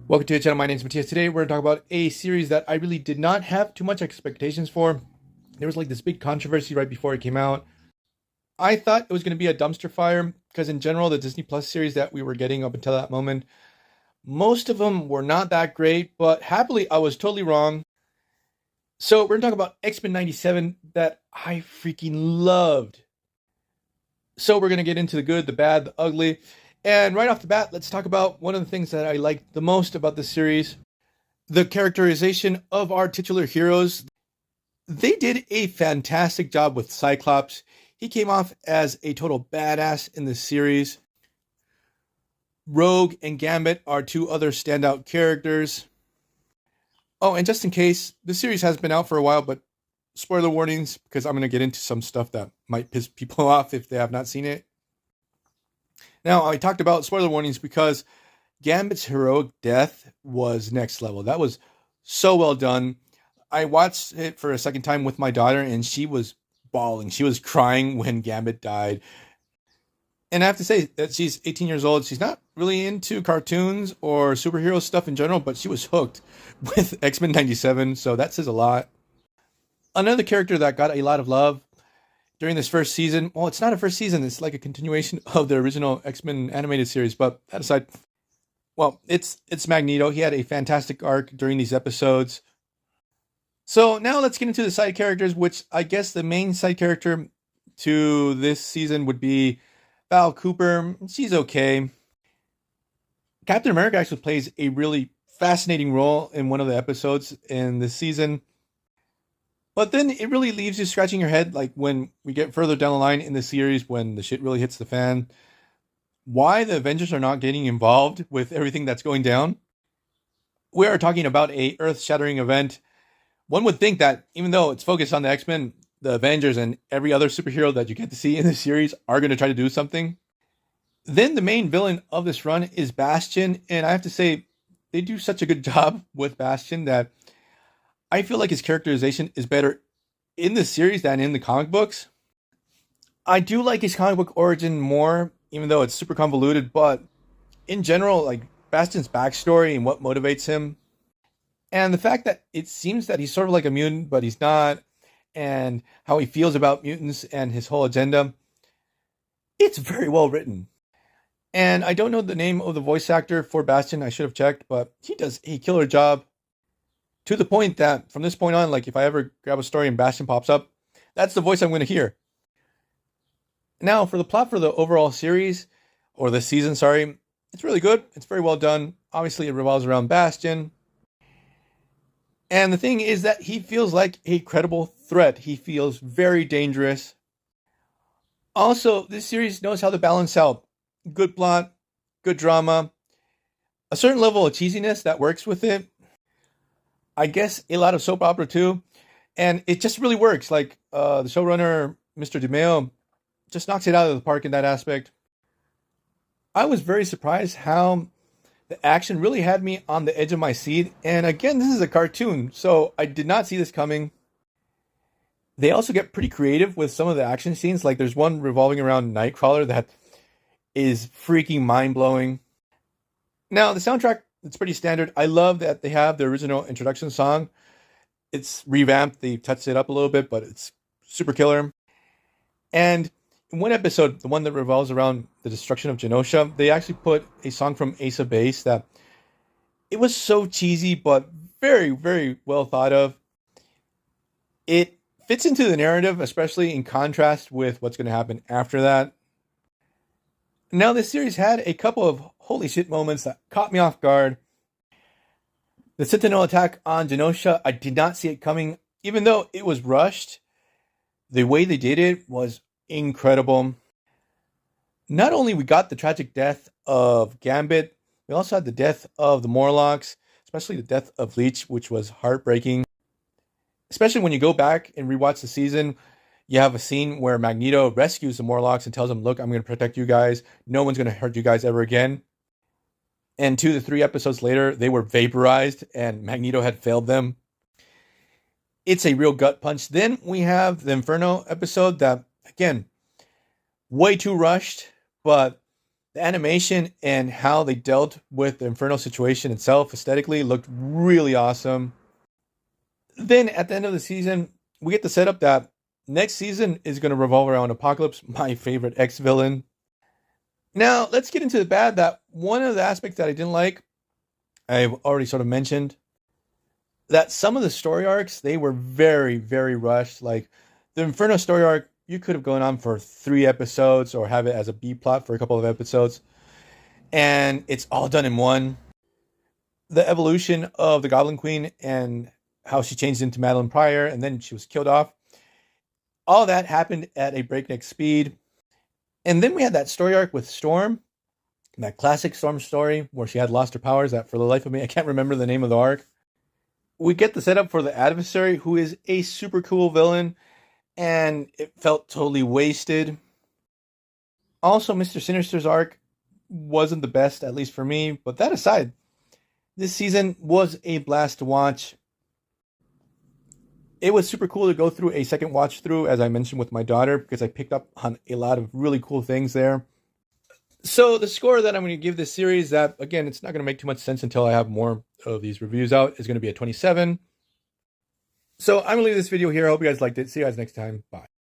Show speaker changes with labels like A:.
A: Welcome to the channel. My name is Matthias. Today we're going to talk about a series that I really did not have too much expectations for. There was like this big controversy right before it came out. I thought it was going to be a dumpster fire because in general the Disney Plus series that we were getting up until that moment, most of them were not that great, but happily I was totally wrong. So we're going to talk about X-Men 97 that I freaking loved. So we're going to get into the good, the bad, the ugly. And right off the bat, let's talk about one of the things that I liked the most about this series, the characterization of our titular heroes. They did a fantastic job with Cyclops. He came off as a total badass in this series. Rogue and Gambit are two other standout characters. Oh, and just in case, the series has been out for a while, but spoiler warnings, because I'm going to get into some stuff that might piss people off if they have not seen it. Now, I talked about spoiler warnings because Gambit's heroic death was next level. That was so well done. I watched it for a second time with my daughter, and she was bawling. She was crying when Gambit died. And I have to say that she's 18 years old. She's not really into cartoons or superhero stuff in general, but she was hooked with X-Men 97, so that says a lot. Another character that got a lot of love during this first season, well, it's not a first season, it's like a continuation of the original X-Men animated series, but that aside, well, it's Magneto. He had a fantastic arc during these episodes. So now let's get into the side characters, which I guess the main side character to this season would be Val Cooper. She's okay. Captain America actually plays a really fascinating role in one of the episodes in this season. But then it really leaves you scratching your head, like when we get further down the line in the series, when the shit really hits the fan, why the Avengers are not getting involved with everything that's going down. We are talking about a earth-shattering event. One would think that even though it's focused on the X-Men, the Avengers and every other superhero that you get to see in the series are going to try to do something. Then the main villain of this run is Bastion, and I have to say, they do such a good job with Bastion that I feel like his characterization is better in the series than in the comic books. I do like his comic book origin more, even though it's super convoluted, but in general, like Bastion's backstory and what motivates him, and the fact that it seems that he's sort of like a mutant, but he's not, and how he feels about mutants and his whole agenda, it's very well written. And I don't know the name of the voice actor for Bastion, I should have checked, but he does a killer job. To the point that from this point on, like if I ever grab a story and Bastion pops up, that's the voice I'm going to hear. Now, for the plot for the overall series, or the season, sorry, it's really good. It's very well done. Obviously, it revolves around Bastion. And the thing is that he feels like a credible threat. He feels very dangerous. Also, this series knows how to balance out good plot, good drama, a certain level of cheesiness that works with it. I guess a lot of soap opera too, and it just really works. Like the showrunner, Mr. DeMeo, just knocks it out of the park in that aspect. I was very surprised how the action really had me on the edge of my seat. And again, this is a cartoon, so I did not see this coming. They also get pretty creative with some of the action scenes. Like there's one revolving around Nightcrawler that is freaking mind blowing. Now the soundtrack, it's pretty standard. I love that they have the original introduction song. It's revamped. They touched it up a little bit, but it's super killer. And in one episode, the one that revolves around the destruction of Genosha, they actually put a song from Ace of Base that it was so cheesy, but very, very well thought of. It fits into the narrative, especially in contrast with what's going to happen after that. Now, this series had a couple of holy shit moments that caught me off guard. The Sentinel attack on Genosha, I did not see it coming. Even though it was rushed, the way they did it was incredible. Not only we got the tragic death of Gambit, we also had the death of the Morlocks, especially the death of Leech, which was heartbreaking. Especially when you go back and rewatch the season, you have a scene where Magneto rescues the Morlocks and tells them, look, I'm going to protect you guys. No one's going to hurt you guys ever again. And 2 to 3 episodes later, they were vaporized and Magneto had failed them. It's a real gut punch. Then we have the Inferno episode that, again, way too rushed, but The animation and how they dealt with the Inferno situation itself aesthetically looked really awesome. Then at the end of the season, we get the setup that next season is going to revolve around Apocalypse, my favorite X villain. Now, let's get into the bad. That one of the aspects that I didn't like, I've already sort of mentioned, that some of the story arcs, they were very, very rushed. Like the Inferno story arc, you could have gone on for 3 episodes or have it as a B plot for a couple of episodes. And it's all done in one. The evolution of the Goblin Queen and how she changed into Madeline Pryor and then she was killed off. All that happened at a breakneck speed. And then we had that story arc with Storm, that classic Storm story where she had lost her powers. That for the life of me, I can't remember the name of the arc. We get the setup for the Adversary, who is a super cool villain, and it felt totally wasted. Also, Mr. Sinister's arc wasn't the best, at least for me, but that aside, this season was a blast to watch. It was super cool to go through a second watch through, as I mentioned, with my daughter, because I picked up on a lot of really cool things there. So the score that I'm going to give this series, that again, it's not going to make too much sense until I have more of these reviews out, is going to be a 27. So I'm going to leave this video here. I hope you guys liked it. See you guys next time. Bye.